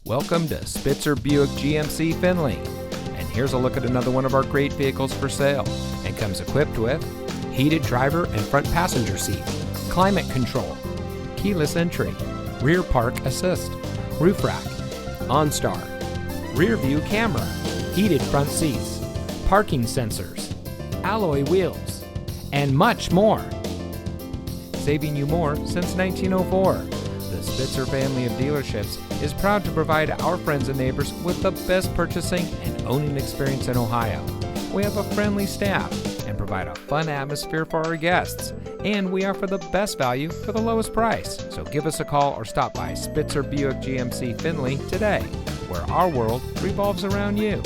Welcome to Spitzer Buick GMC Findlay. And here's a look at another one of our great vehicles for sale. And comes equipped with heated driver and front passenger seat, climate control, keyless entry, rear park assist, roof rack, OnStar, rear view camera, heated front seats, parking sensors, alloy wheels, and much more. Saving you more since 1904. The Spitzer family of dealerships is proud to provide our friends and neighbors with the best purchasing and owning experience in Ohio. We have a friendly staff and provide a fun atmosphere for our guests. And we offer the best value for the lowest price. So give us a call or stop by Spitzer Buick GMC Findlay today, where our world revolves around you.